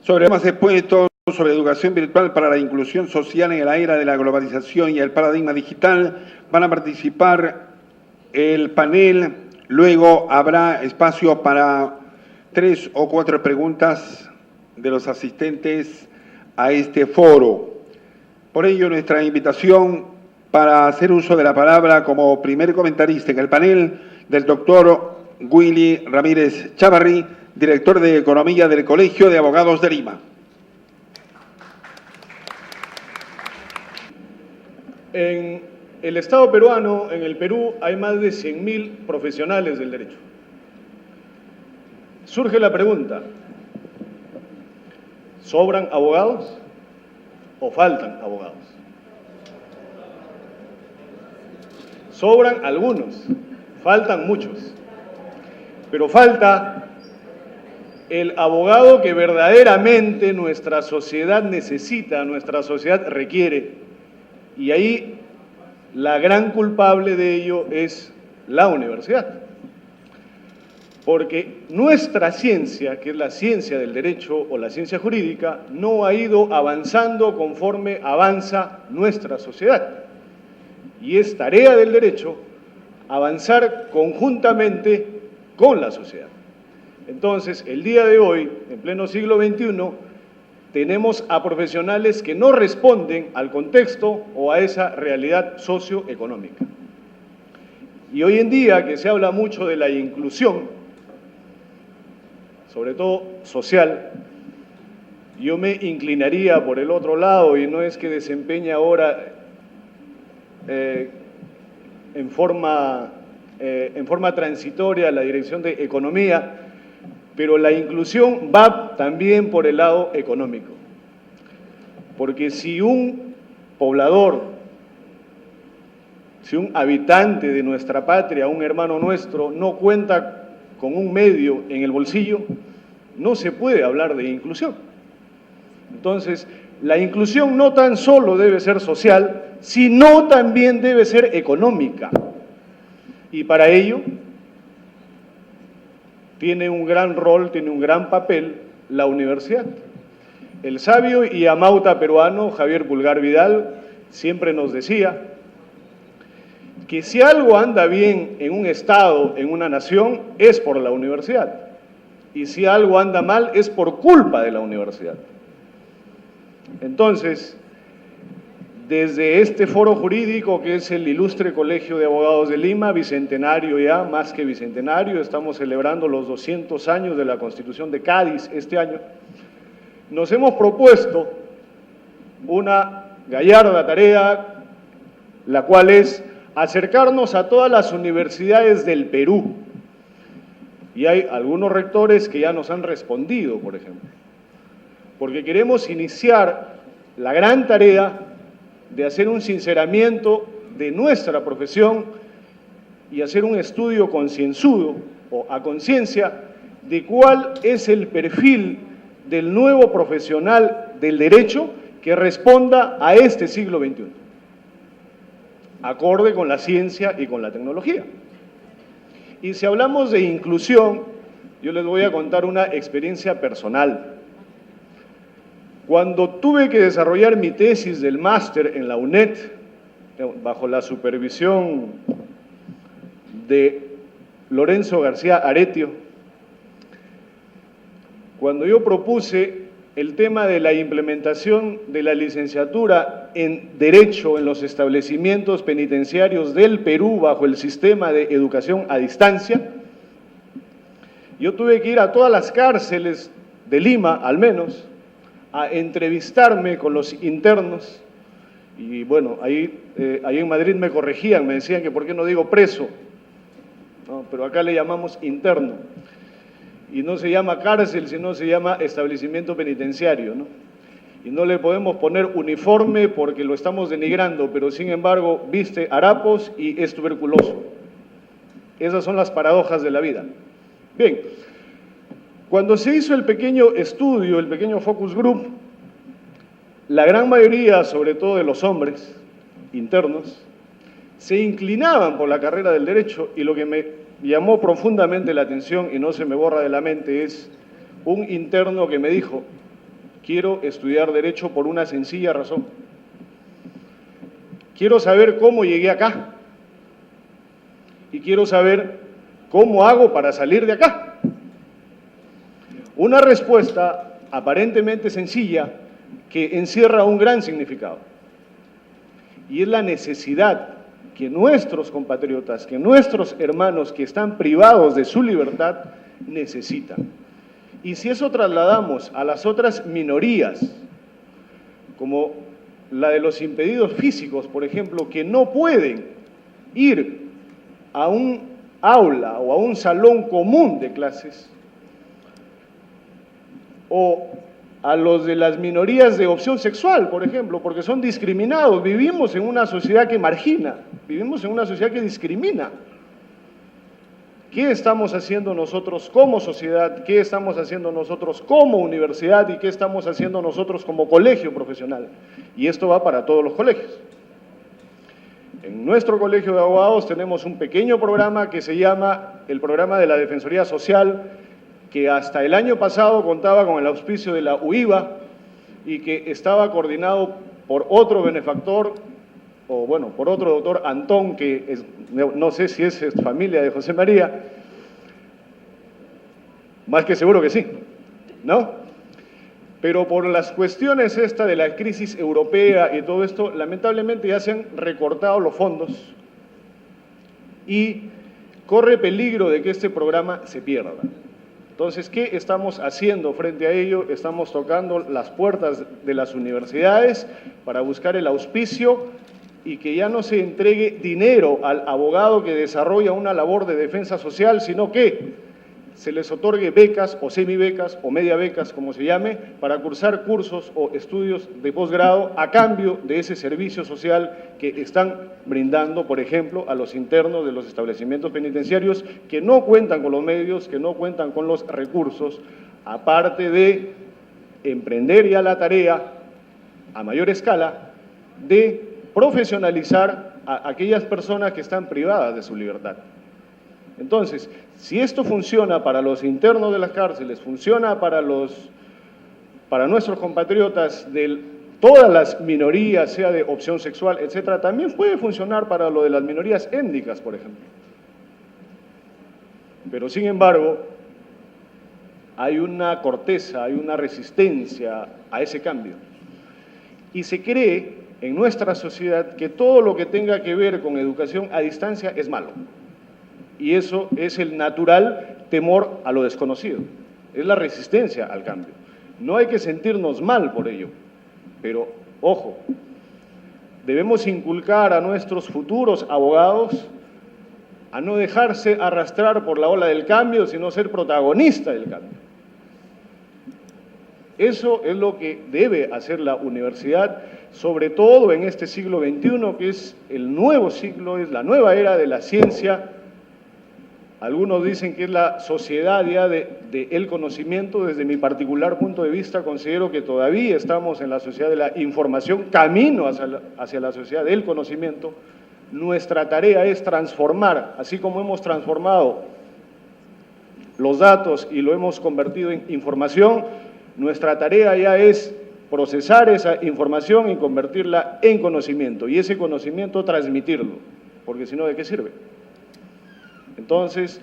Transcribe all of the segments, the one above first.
Sobre temas expuestos sobre educación virtual para la inclusión social en la era de la globalización y el paradigma digital, van a participar el panel. Luego habrá espacio para 3 o 4 preguntas de los asistentes a este foro. Por ello, nuestra invitación para hacer uso de la palabra como primer comentarista en el panel del doctor Willy Ramírez Chávarri, director de Economía del Colegio de Abogados de Lima. En el Estado peruano, en el Perú, hay más de 100.000 profesionales del derecho. Surge la pregunta, ¿sobran abogados o faltan abogados? Sobran algunos, faltan muchos, pero falta el abogado que verdaderamente nuestra sociedad necesita, nuestra sociedad requiere. Y ahí la gran culpable de ello es la universidad. Porque nuestra ciencia, que es la ciencia del derecho o la ciencia jurídica, no ha ido avanzando conforme avanza nuestra sociedad. Y es tarea del derecho avanzar conjuntamente con la sociedad. Entonces, el día de hoy, en pleno siglo XXI, tenemos a profesionales que no responden al contexto o a esa realidad socioeconómica. Y hoy en día, que se habla mucho de la inclusión, sobre todo social, yo me inclinaría por el otro lado, y no es que desempeñe ahora en forma transitoria la dirección de Economía, pero la inclusión va también por el lado económico. Porque si un poblador, si un habitante de nuestra patria, un hermano nuestro, no cuenta con un medio en el bolsillo, no se puede hablar de inclusión. Entonces, la inclusión no tan solo debe ser social, sino también debe ser económica. Y para ello tiene un gran rol, tiene un gran papel la universidad. El sabio y amauta peruano Javier Pulgar Vidal siempre nos decía que si algo anda bien en un estado, en una nación, es por la universidad. Y si algo anda mal, es por culpa de la universidad. Entonces, desde este foro jurídico, que es el Ilustre Colegio de Abogados de Lima, bicentenario ya, más que bicentenario, estamos celebrando los 200 años de la Constitución de Cádiz este año, nos hemos propuesto una gallarda tarea, la cual es acercarnos a todas las universidades del Perú. Y hay algunos rectores que ya nos han respondido, por ejemplo, porque queremos iniciar la gran tarea de hacer un sinceramiento de nuestra profesión y hacer un estudio concienzudo o a conciencia de cuál es el perfil del nuevo profesional del derecho que responda a este siglo XXI, acorde con la ciencia y con la tecnología. Y si hablamos de inclusión, yo les voy a contar una experiencia personal. Cuando tuve que desarrollar mi tesis del máster en la UNED, bajo la supervisión de Lorenzo García Aretio, cuando yo propuse el tema de la implementación de la licenciatura en Derecho en los establecimientos penitenciarios del Perú bajo el sistema de educación a distancia, yo tuve que ir a todas las cárceles de Lima, al menos, a entrevistarme con los internos, y bueno, ahí en Madrid me corregían, me decían que por qué no digo preso, ¿no? Pero acá le llamamos interno, y no se llama cárcel, sino se llama establecimiento penitenciario, ¿no? Y no le podemos poner uniforme porque lo estamos denigrando, pero sin embargo viste harapos y es tuberculoso. Esas son las paradojas de la vida. Bien. Cuando se hizo el pequeño estudio, el pequeño focus group, la gran mayoría, sobre todo de los hombres internos, se inclinaban por la carrera del derecho, y lo que me llamó profundamente la atención y no se me borra de la mente es un interno que me dijo: quiero estudiar Derecho por una sencilla razón. Quiero saber cómo llegué acá y quiero saber cómo hago para salir de acá. Una respuesta aparentemente sencilla que encierra un gran significado. Y es la necesidad que nuestros compatriotas, que nuestros hermanos que están privados de su libertad necesitan. Y si eso trasladamos a las otras minorías, como la de los impedidos físicos, por ejemplo, que no pueden ir a un aula o a un salón común de clases, o a los de las minorías de opción sexual, por ejemplo, porque son discriminados. Vivimos en una sociedad que margina, vivimos en una sociedad que discrimina. ¿Qué estamos haciendo nosotros como sociedad? ¿Qué estamos haciendo nosotros como universidad? ¿Y qué estamos haciendo nosotros como colegio profesional? Y esto va para todos los colegios. En nuestro colegio de abogados tenemos un pequeño programa que se llama el Programa de la Defensoría Social, que hasta el año pasado contaba con el auspicio de la UIVA y que estaba coordinado por otro benefactor, o bueno, por otro doctor Antón, que es, no sé si es familia de José María, más que seguro que sí, ¿no? Pero por las cuestiones esta de la crisis europea y todo esto, lamentablemente ya se han recortado los fondos y corre peligro de que este programa se pierda. Entonces, ¿qué estamos haciendo frente a ello? Estamos tocando las puertas de las universidades para buscar el auspicio y que ya no se entregue dinero al abogado que desarrolla una labor de defensa social, sino que se les otorgue becas o semibecas o media becas, como se llame, para cursar cursos o estudios de posgrado a cambio de ese servicio social que están brindando, por ejemplo, a los internos de los establecimientos penitenciarios que no cuentan con los medios, que no cuentan con los recursos, aparte de emprender ya la tarea a mayor escala de profesionalizar a aquellas personas que están privadas de su libertad. Entonces, si esto funciona para los internos de las cárceles, funciona para nuestros compatriotas de todas las minorías, sea de opción sexual, etcétera, también puede funcionar para lo de las minorías étnicas, por ejemplo. Pero, sin embargo, hay una corteza, hay una resistencia a ese cambio. Y se cree en nuestra sociedad que todo lo que tenga que ver con educación a distancia es malo. Y eso es el natural temor a lo desconocido, es la resistencia al cambio. No hay que sentirnos mal por ello, pero, ojo, debemos inculcar a nuestros futuros abogados a no dejarse arrastrar por la ola del cambio, sino ser protagonista del cambio. Eso es lo que debe hacer la universidad, sobre todo en este siglo XXI, que es el nuevo siglo, es la nueva era de la ciencia. Algunos dicen que es la sociedad ya del conocimiento. Desde mi particular punto de vista, considero que todavía estamos en la sociedad de la información, camino hacia la sociedad del conocimiento. Nuestra tarea es transformar, así como hemos transformado los datos y lo hemos convertido en información, nuestra tarea ya es procesar esa información y convertirla en conocimiento, y ese conocimiento transmitirlo, porque si no, ¿de qué sirve? Entonces,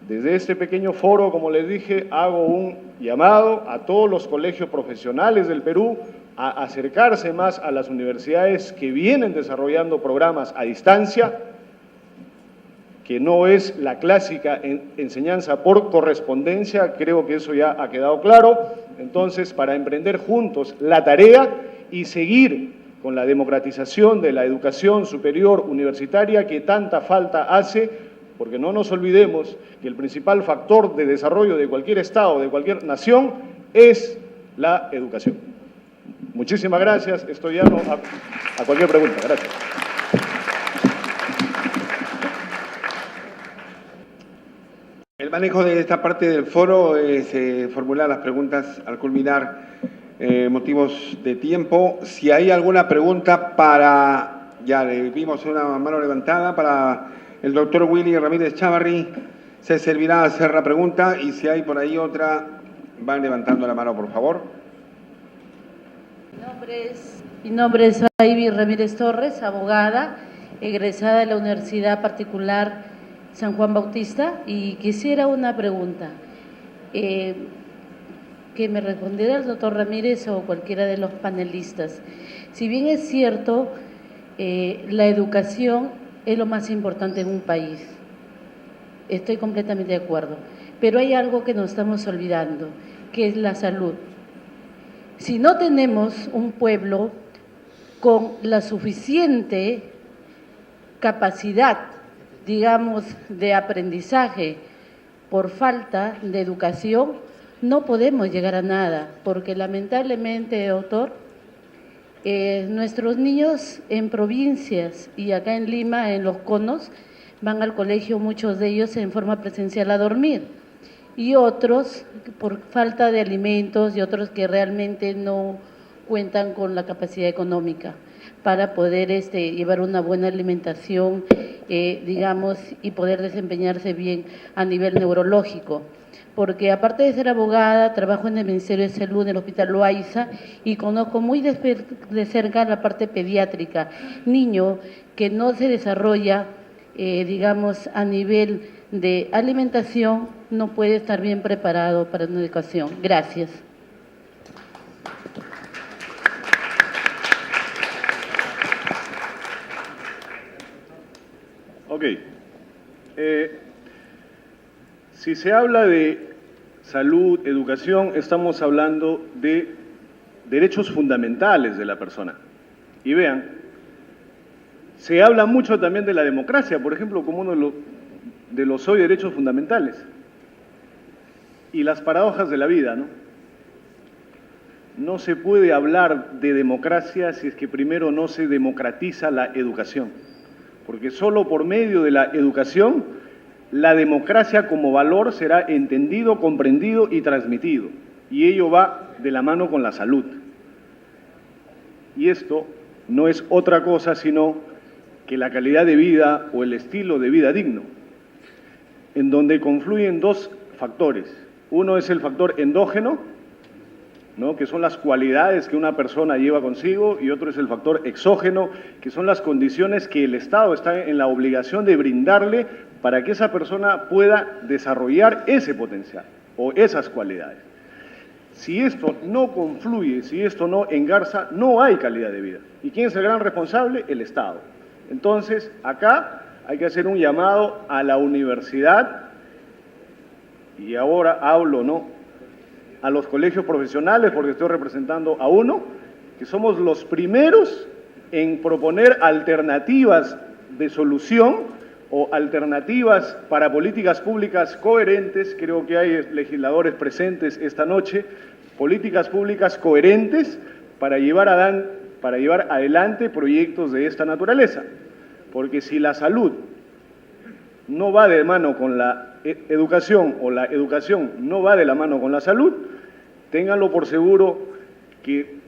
desde este pequeño foro, como les dije, hago un llamado a todos los colegios profesionales del Perú a acercarse más a las universidades que vienen desarrollando programas a distancia, que no es la clásica enseñanza por correspondencia, creo que eso ya ha quedado claro. Entonces, para emprender juntos la tarea y seguir con la democratización de la educación superior universitaria que tanta falta hace, porque no nos olvidemos que el principal factor de desarrollo de cualquier Estado, de cualquier nación, es la educación. Muchísimas gracias, estoy llano a cualquier pregunta. Gracias. El manejo de esta parte del foro es formular las preguntas al culminar motivos de tiempo. Si hay alguna pregunta ya le vimos una mano levantada para El doctor Willy Ramírez Chávarri se servirá a hacer la pregunta y si hay por ahí otra, van levantando la mano, por favor. Mi nombre es Ivy Ramírez Torres, abogada, egresada de la Universidad Particular San Juan Bautista, y quisiera una pregunta. Que me respondiera el doctor Ramírez o cualquiera de los panelistas. Si bien es cierto, la educación es lo más importante en un país, estoy completamente de acuerdo, pero hay algo que nos estamos olvidando, que es la salud. Si no tenemos un pueblo con la suficiente capacidad, digamos, de aprendizaje por falta de educación, no podemos llegar a nada, porque lamentablemente, doctor, nuestros niños en provincias y acá en Lima, en los conos, van al colegio, muchos de ellos en forma presencial a dormir, y otros por falta de alimentos y otros que realmente no cuentan con la capacidad económica para poder llevar una buena alimentación, digamos, y poder desempeñarse bien a nivel neurológico. Porque aparte de ser abogada, trabajo en el Ministerio de Salud, en el Hospital Loaiza, y conozco muy de cerca la parte pediátrica. Niño que no se desarrolla, digamos, a nivel de alimentación, no puede estar bien preparado para una educación. Gracias. Ok. Si se habla de salud, educación, estamos hablando de derechos fundamentales de la persona. Y vean, se habla mucho también de la democracia, por ejemplo, como uno de los hoy derechos fundamentales. Y las paradojas de la vida, ¿no? No se puede hablar de democracia si es que primero no se democratiza la educación. Porque solo por medio de la educación la democracia como valor será entendido, comprendido y transmitido. Y ello va de la mano con la salud. Y esto no es otra cosa sino que la calidad de vida o el estilo de vida digno, en donde confluyen dos factores. Uno es el factor endógeno, ¿no?, que son las cualidades que una persona lleva consigo, y otro es el factor exógeno, que son las condiciones que el Estado está en la obligación de brindarle para que esa persona pueda desarrollar ese potencial o esas cualidades. Si esto no confluye, si esto no engarza, no hay calidad de vida. ¿Y quién es el gran responsable? El Estado. Entonces, acá hay que hacer un llamado a la universidad, y ahora hablo, ¿no?, a los colegios profesionales, porque estoy representando a uno, que somos los primeros en proponer alternativas de solución o alternativas para políticas públicas coherentes. Creo que hay legisladores presentes esta noche, políticas públicas coherentes para llevar adelante proyectos de esta naturaleza. Porque si la salud no va de mano con la educación o la educación no va de la mano con la salud, ténganlo por seguro que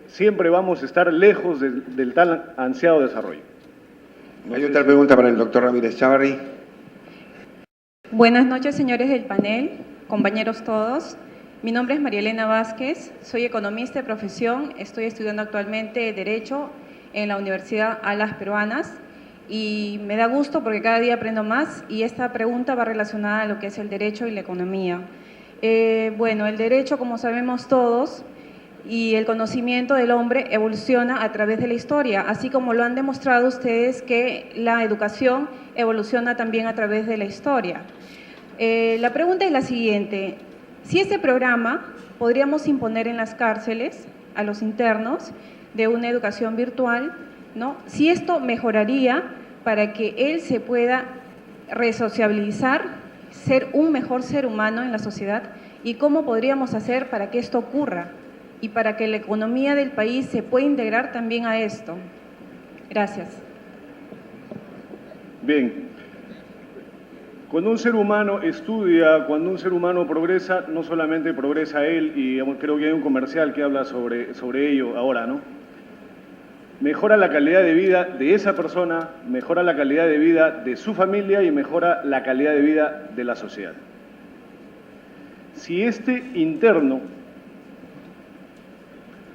siempre vamos a estar lejos del tan ansiado desarrollo. Hay otra pregunta para el doctor Ramírez Chávarri. Buenas noches, señores del panel, compañeros todos. Mi nombre es María Elena Vázquez, soy economista de profesión, estoy estudiando actualmente Derecho en la Universidad Alas Peruanas, y me da gusto porque cada día aprendo más, y esta pregunta va relacionada a lo que es el derecho y la economía. Bueno, el derecho, como sabemos todos, y el conocimiento del hombre evoluciona a través de la historia, así como lo han demostrado ustedes que la educación evoluciona también a través de la historia. La pregunta es la siguiente: si este programa podríamos imponer en las cárceles a los internos de una educación virtual, ¿no?, si esto mejoraría para que él se pueda resociabilizar, ser un mejor ser humano en la sociedad, y cómo podríamos hacer para que esto ocurra y para que la economía del país se pueda integrar también a esto. Gracias. Bien. Cuando un ser humano estudia, cuando un ser humano progresa, no solamente progresa él, y creo que hay un comercial que habla sobre ello ahora, ¿no? mejora la calidad de vida de esa persona, mejora la calidad de vida de su familia y mejora la calidad de vida de la sociedad. Si este interno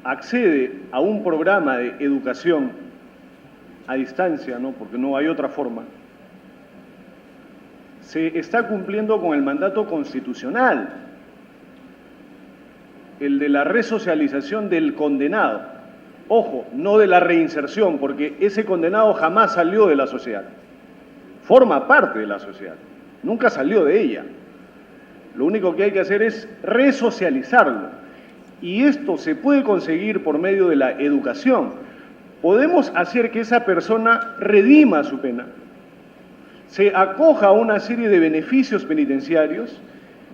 accede a un programa de educación a distancia, ¿no?, porque no hay otra forma, se está cumpliendo con el mandato constitucional, el de la resocialización del condenado. Ojo, no de la reinserción, porque ese condenado jamás salió de la sociedad. Forma parte de la sociedad, nunca salió de ella. Lo único que hay que hacer es resocializarlo. Y esto se puede conseguir por medio de la educación. Podemos hacer que esa persona redima su pena, se acoja a una serie de beneficios penitenciarios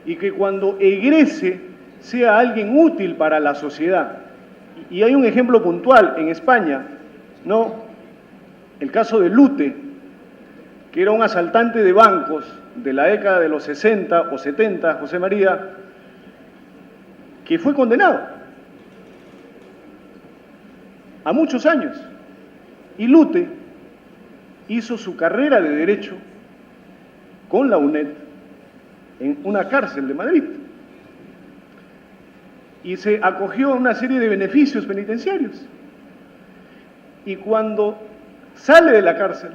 y que cuando egrese sea alguien útil para la sociedad. Y hay un ejemplo puntual en España, ¿no? El caso de Lute, que era un asaltante de bancos de la década de los 60 o 70, José María, que fue condenado a muchos años. Y Lute hizo su carrera de Derecho con la UNED en una cárcel de Madrid. Y se acogió a una serie de beneficios penitenciarios. Y cuando sale de la cárcel,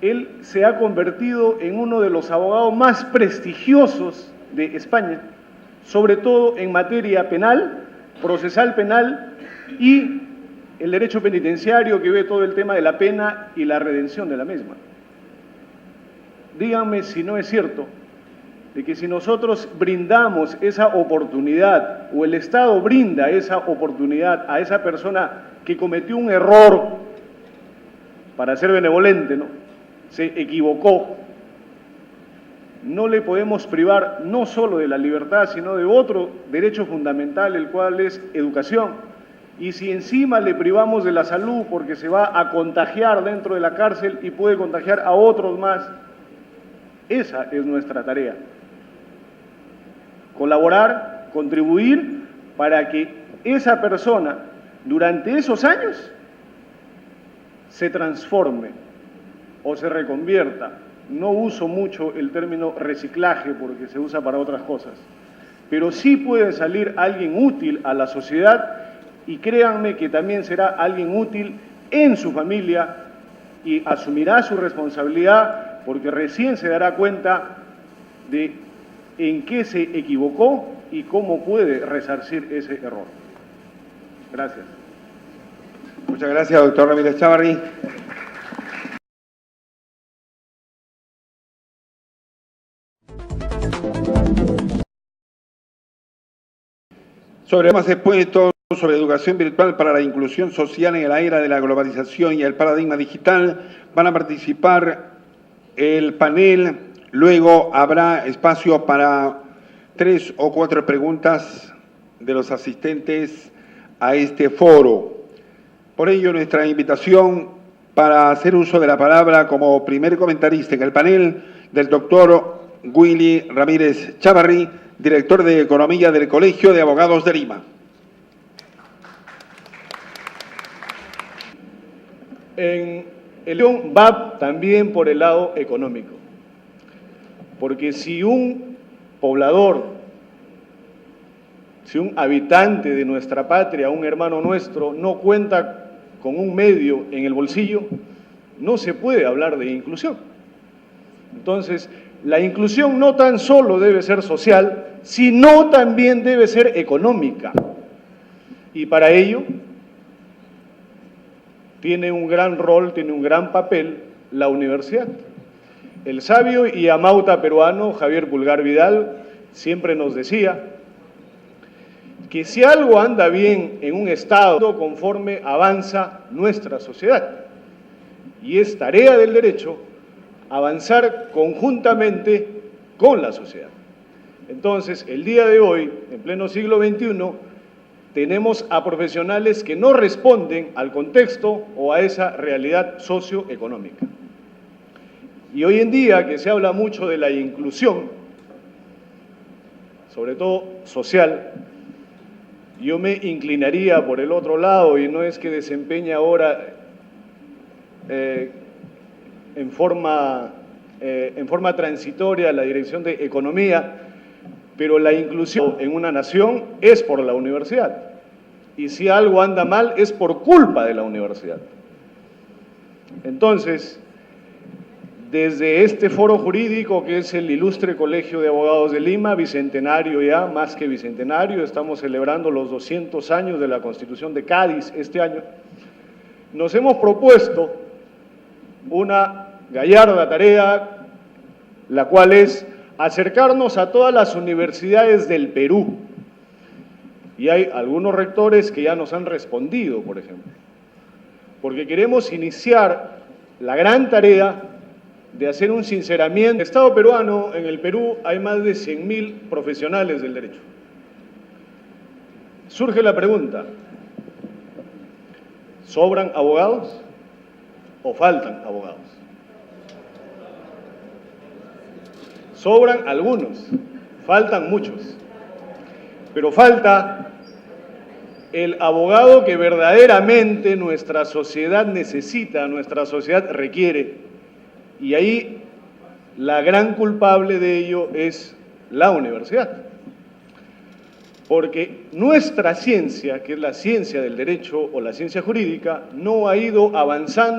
él se ha convertido en uno de los abogados más prestigiosos de España, sobre todo en materia penal, procesal penal y el derecho penitenciario, que ve todo el tema de la pena y la redención de la misma. Díganme si no es cierto de que si nosotros brindamos esa oportunidad, o el Estado brinda esa oportunidad a esa persona que cometió un error, para ser benevolente, ¿no?, se equivocó, no le podemos privar no solo de la libertad, sino de otro derecho fundamental, el cual es educación. Y si encima le privamos de la salud porque se va a contagiar dentro de la cárcel y puede contagiar a otros más, esa es nuestra tarea. Colaborar, contribuir para que esa persona durante esos años se transforme o se reconvierta. No uso mucho el término reciclaje porque se usa para otras cosas, pero sí puede salir alguien útil a la sociedad, y créanme que también será alguien útil en su familia y asumirá su responsabilidad, porque recién se dará cuenta de en qué se equivocó y cómo puede resarcir ese error. Gracias. Muchas gracias, doctor Ramírez Chávarri. Sobre temas expuestos sobre educación virtual para la inclusión social en la era de la globalización y el paradigma digital, van a participar el panel. Luego habrá espacio para 3 o 4 preguntas de los asistentes a este foro. Por ello, nuestra invitación para hacer uso de la palabra como primer comentarista en el panel del doctor Willy Ramírez Chávarri, director de Economía del Colegio de Abogados de Lima. En el León va también por el lado económico, porque si un poblador, si un habitante de nuestra patria, un hermano nuestro, no cuenta con un medio en el bolsillo, no se puede hablar de inclusión. Entonces, la inclusión no tan solo debe ser social, sino también debe ser económica. Y para ello tiene un gran rol, tiene un gran papel la universidad. El sabio y amauta peruano Javier Pulgar Vidal siempre nos decía que si algo anda bien en un Estado, conforme avanza nuestra sociedad. Y es tarea del derecho avanzar conjuntamente con la sociedad. Entonces, el día de hoy, en pleno siglo XXI, tenemos a profesionales que no responden al contexto o a esa realidad socioeconómica. Y hoy en día, que se habla mucho de la inclusión, sobre todo social, Yo me inclinaría por el otro lado, y no es que desempeñe ahora en forma transitoria la dirección de Economía, pero la inclusión en una nación es por la universidad. Y si algo anda mal es por culpa de la universidad. Entonces, desde este foro jurídico que es el Ilustre Colegio de Abogados de Lima, bicentenario ya, más que bicentenario, estamos celebrando los 200 años de la Constitución de Cádiz este año, nos hemos propuesto una gallarda tarea, la cual es acercarnos a todas las universidades del Perú. Y hay algunos rectores que ya nos han respondido, por ejemplo, porque queremos iniciar la gran tarea de hacer un sinceramiento. En el Estado peruano, en el Perú, hay más de 100.000 profesionales del derecho. Surge la pregunta, ¿sobran abogados o faltan abogados? Sobran algunos, faltan muchos, pero falta el abogado que verdaderamente nuestra sociedad necesita, nuestra sociedad requiere. Y ahí la gran culpable de ello es la universidad. Porque nuestra ciencia, que es la ciencia del derecho o la ciencia jurídica, no ha ido avanzando